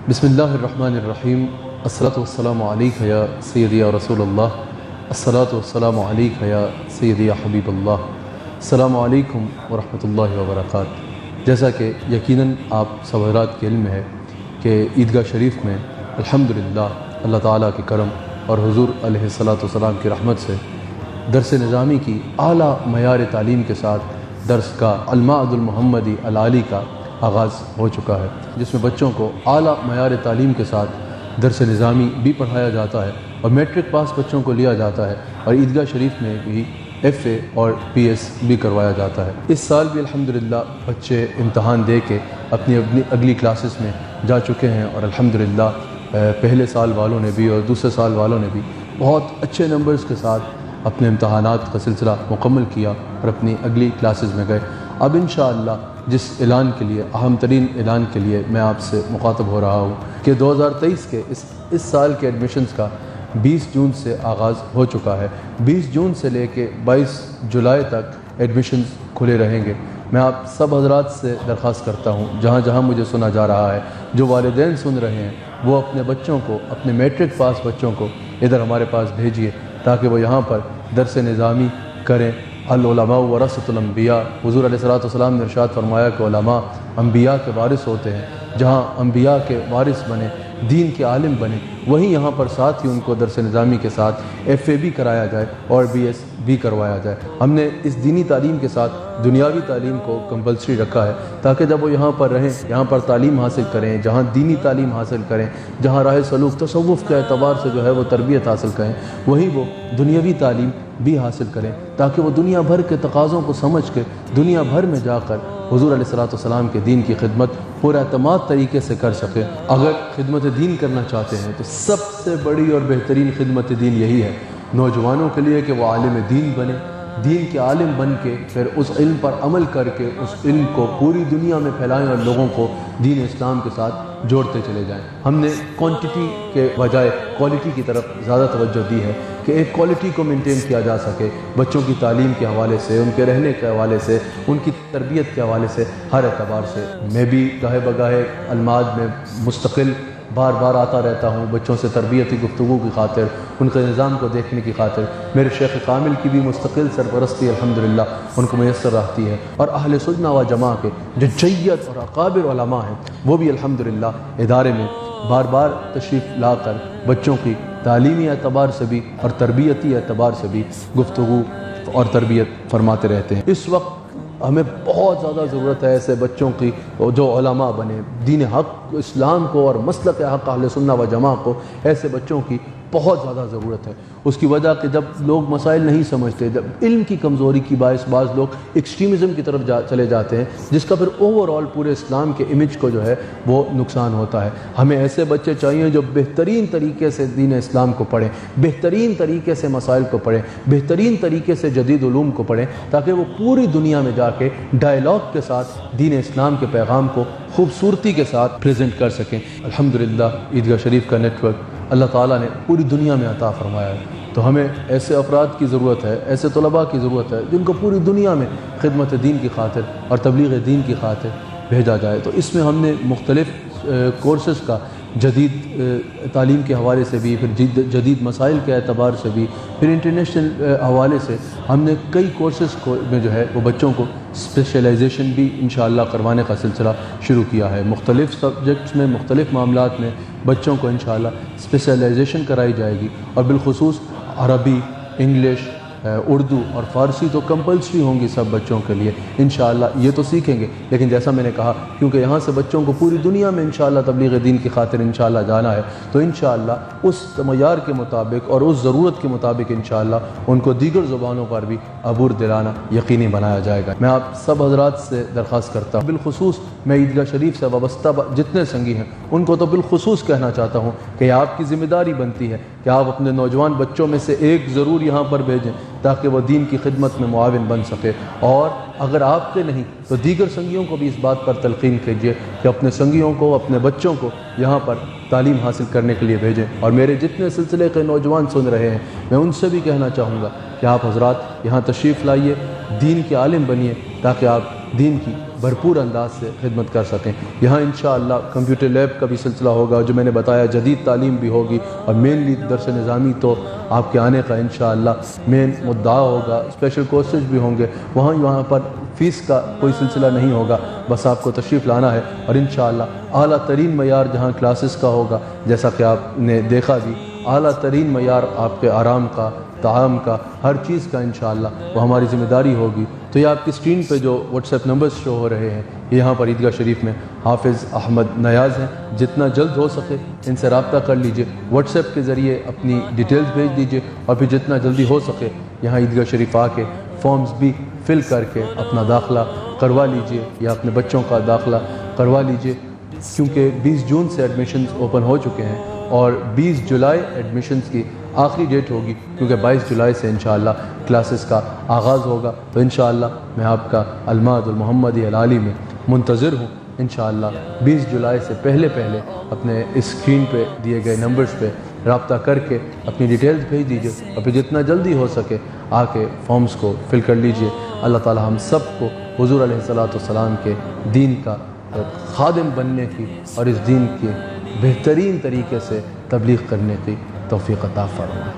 بسم اللہ الرحمن الرحیم۔ الصلاۃ والسلام علیک یا سیدی یا رسول اللہ، الصلاۃ والسلام علیک یا سیدی یا حبیب اللہ، السلام علیکم ورحمۃ اللہ وبرکاتہ۔ جیسا کہ یقیناً آپ سب حضرات کے علم ہے کہ عیدگاہ شریف میں الحمدللہ اللہ تعالیٰ کے کرم اور حضور علیہ الصلاۃ والسلام کی رحمت سے درس نظامی کی اعلیٰ معیار تعلیم کے ساتھ درس کا المعہد المحمدی العالی کا آغاز ہو چکا ہے، جس میں بچوں کو اعلیٰ معیار تعلیم کے ساتھ درس نظامی بھی پڑھایا جاتا ہے اور میٹرک پاس بچوں کو لیا جاتا ہے، اور عیدگاہ شریف میں بھی ایف اے اور پی ایس بھی کروایا جاتا ہے۔ اس سال بھی الحمدللہ بچے امتحان دے کے اپنی اگلی کلاسز میں جا چکے ہیں، اور الحمدللہ پہلے سال والوں نے بھی اور دوسرے سال والوں نے بھی بہت اچھے نمبرز کے ساتھ اپنے امتحانات کا سلسلہ مکمل کیا اور اپنی اگلی کلاسز میں گئے۔ اب انشاءاللہ جس اعلان کے لیے، اہم ترین اعلان کے لیے میں آپ سے مخاطب ہو رہا ہوں کہ 2023 کے اس سال کے ایڈمیشنز کا 20 جون سے آغاز ہو چکا ہے۔ 20 جون سے لے کے 22 جولائی تک ایڈمیشنز کھلے رہیں گے۔ میں آپ سب حضرات سے درخواست کرتا ہوں، جہاں جہاں مجھے سنا جا رہا ہے، جو والدین سن رہے ہیں، وہ اپنے بچوں کو، اپنے میٹرک پاس بچوں کو ادھر ہمارے پاس بھیجیے تاکہ وہ یہاں پر درس نظامی کریں۔ العلماء ورثۃ الانبیاء، حضور علیہ الصلوۃ والسلام نے ارشاد فرمایا کہ علماء انبیاء کے وارث ہوتے ہیں۔ جہاں انبیاء کے وارث بنے، دین کے عالم بنے، وہیں یہاں پر ساتھ ہی ان کو درس نظامی کے ساتھ ایف اے بھی کرایا جائے اور بی ایس بھی کروایا جائے۔ ہم نے اس دینی تعلیم کے ساتھ دنیاوی تعلیم کو کمپلسری رکھا ہے تاکہ جب وہ یہاں پر رہیں، یہاں پر تعلیم حاصل کریں، جہاں دینی تعلیم حاصل کریں، جہاں راہ سلوک تصوف کے اعتبار سے جو ہے وہ تربیت حاصل کریں، وہیں وہ دنیاوی تعلیم بھی حاصل کریں تاکہ وہ دنیا بھر کے تقاضوں کو سمجھ کے دنیا بھر میں جا کر حضور علیہ الصلوۃ والسلام کے دین کی خدمت پورا اعتماد طریقے سے کر سکیں۔ اگر خدمت دین کرنا چاہتے ہیں تو سب سے بڑی اور بہترین خدمت دین یہی ہے نوجوانوں کے لیے کہ وہ عالم دین بنے، دین کے عالم بن کے پھر اس علم پر عمل کر کے اس علم کو پوری دنیا میں پھیلائیں اور لوگوں کو دین اسلام کے ساتھ جوڑتے چلے جائیں۔ ہم نے کوانٹٹی کے بجائے کوالٹی کی طرف زیادہ توجہ دی ہے کہ ایک کوالٹی کو مینٹین کیا جا سکے، بچوں کی تعلیم کے حوالے سے، ان کے رہنے کے حوالے سے، ان کی تربیت کے حوالے سے، ہر اعتبار سے۔ میں بھی گاہے بگاہے المعہد میں مستقل بار بار آتا رہتا ہوں بچوں سے تربیتی گفتگو کی خاطر، ان کے نظام کو دیکھنے کی خاطر۔ میرے شیخ کامل کی بھی مستقل سرپرستی الحمدللہ ان کو میسر رہتی ہے، اور اہل سنہ و جماعت کے جو جید اور اکابر علماء ہیں وہ بھی الحمدللہ ادارے میں بار بار تشریف لا کر بچوں کی تعلیمی اعتبار سے بھی اور تربیتی اعتبار سے بھی گفتگو اور تربیت فرماتے رہتے ہیں۔ اس وقت ہمیں بہت زیادہ ضرورت ہے ایسے بچوں کی جو علماء بنے، دین حق اسلام کو اور مسلک حق اہل سنہ و جماعت کو، ایسے بچوں کی بہت زیادہ ضرورت ہے۔ اس کی وجہ کہ جب لوگ مسائل نہیں سمجھتے، جب علم کی کمزوری کی باعث بعض لوگ ایکسٹریمزم کی طرف چلے جاتے ہیں، جس کا پھر اوور آل پورے اسلام کے امیج کو جو ہے وہ نقصان ہوتا ہے۔ ہمیں ایسے بچے چاہیے جو بہترین طریقے سے دین اسلام کو پڑھیں، بہترین طریقے سے مسائل کو پڑھیں، بہترین طریقے سے جدید علوم کو پڑھیں، تاکہ وہ پوری دنیا میں جا کے ڈائلاگ کے ساتھ دین اسلام کے پیغام کو خوبصورتی کے ساتھ پریزنٹ کر سکیں۔ الحمدللہ عیدگاہ شریف کا نیٹ ورک اللہ تعالیٰ نے پوری دنیا میں عطا فرمایا ہے، تو ہمیں ایسے افراد کی ضرورت ہے، ایسے طلباء کی ضرورت ہے جن کو پوری دنیا میں خدمت دین کی خاطر اور تبلیغ دین کی خاطر بھیجا جائے۔ تو اس میں ہم نے مختلف کورسز کا جدید تعلیم کے حوالے سے بھی، پھر جدید مسائل کے اعتبار سے بھی، پھر انٹرنیشنل حوالے سے ہم نے کئی کورسز میں جو ہے وہ بچوں کو اسپیشلائزیشن بھی انشاءاللہ کروانے کا سلسلہ شروع کیا ہے۔ مختلف سبجیکٹس میں، مختلف معاملات میں بچوں کو انشاءاللہ اسپیشلائزیشن کرائی جائے گی، اور بالخصوص عربی، انگلش، اردو اور فارسی تو کمپلسری ہوں گی سب بچوں کے لیے انشاءاللہ، یہ تو سیکھیں گے۔ لیکن جیسا میں نے کہا، کیونکہ یہاں سے بچوں کو پوری دنیا میں انشاءاللہ تبلیغ دین کی خاطر انشاءاللہ جانا ہے، تو انشاءاللہ اس معیار کے مطابق اور اس ضرورت کے مطابق انشاءاللہ ان کو دیگر زبانوں پر بھی عبور دلانا یقینی بنایا جائے گا۔ میں آپ سب حضرات سے درخواست کرتا ہوں، بالخصوص میں عیدگاہ شریف سے وابستہ جتنے سنگی ہیں ان کو تو بالخصوص کہنا چاہتا ہوں کہ آپ کی ذمہ داری بنتی ہے کہ آپ اپنے نوجوان بچوں میں سے ایک ضرور یہاں پر بھیجیں تاکہ وہ دین کی خدمت میں معاون بن سکے، اور اگر آپ کے نہیں تو دیگر سنگیوں کو بھی اس بات پر تلقین کیجیے کہ اپنے سنگیوں کو، اپنے بچوں کو یہاں پر تعلیم حاصل کرنے کے لیے بھیجیں۔ اور میرے جتنے سلسلے کے نوجوان سن رہے ہیں، میں ان سے بھی کہنا چاہوں گا کہ آپ حضرات یہاں تشریف لائیے، دین کے عالم بنیے تاکہ آپ دین کی بھرپور انداز سے خدمت کر سکیں۔ یہاں انشاءاللہ کمپیوٹر لیب کا بھی سلسلہ ہوگا، جو میں نے بتایا جدید تعلیم بھی ہوگی، اور مینلی درس نظامی تو آپ کے آنے کا انشاءاللہ مین مدعا ہوگا، اسپیشل کورسز بھی ہوں گے۔ وہاں پر فیس کا کوئی سلسلہ نہیں ہوگا، بس آپ کو تشریف لانا ہے، اور انشاءاللہ اعلیٰ ترین معیار جہاں کلاسز کا ہوگا، جیسا کہ آپ نے دیکھا بھی، اعلیٰ ترین معیار آپ کے آرام کا، طعام کا، ہر چیز کا انشاءاللہ وہ ہماری ذمہ داری ہوگی۔ تو یہ آپ کی اسکرین پہ جو واٹس ایپ نمبرز شو ہو رہے ہیں، یہاں پر عیدگاہ شریف میں حافظ احمد نیاز ہیں، جتنا جلد ہو سکے ان سے رابطہ کر لیجئے، واٹس ایپ کے ذریعے اپنی ڈیٹیلز بھیج دیجئے، اور پھر جتنا جلدی ہو سکے یہاں عیدگاہ شریف آ کے فارمز بھی فل کر کے اپنا داخلہ کروا لیجئے، یا اپنے بچوں کا داخلہ کروا لیجئے، کیونکہ 20 جون سے ایڈمیشنز اوپن ہو چکے ہیں، اور 20 جولائی ایڈمیشنز کی آخری ڈیٹ ہوگی، کیونکہ 22 جولائی سے انشاءاللہ کلاسز کا آغاز ہوگا۔ تو انشاءاللہ میں آپ کا المعہد المحمدی العالی میں منتظر ہوں۔ انشاءاللہ 20 جولائی سے پہلے اپنے اسکرین پہ دیے گئے نمبرز پہ رابطہ کر کے اپنی ڈیٹیلز بھیج دیجئے، اور پھر جتنا جلدی ہو سکے آ کے فارمز کو فل کر لیجئے۔ اللہ تعالی ہم سب کو حضور علیہ السلام کے دین کا خادم بننے کی، اور اس دین کے بہترین طریقے سے تبلیغ کرنے کی توفیق عطا فرمائے۔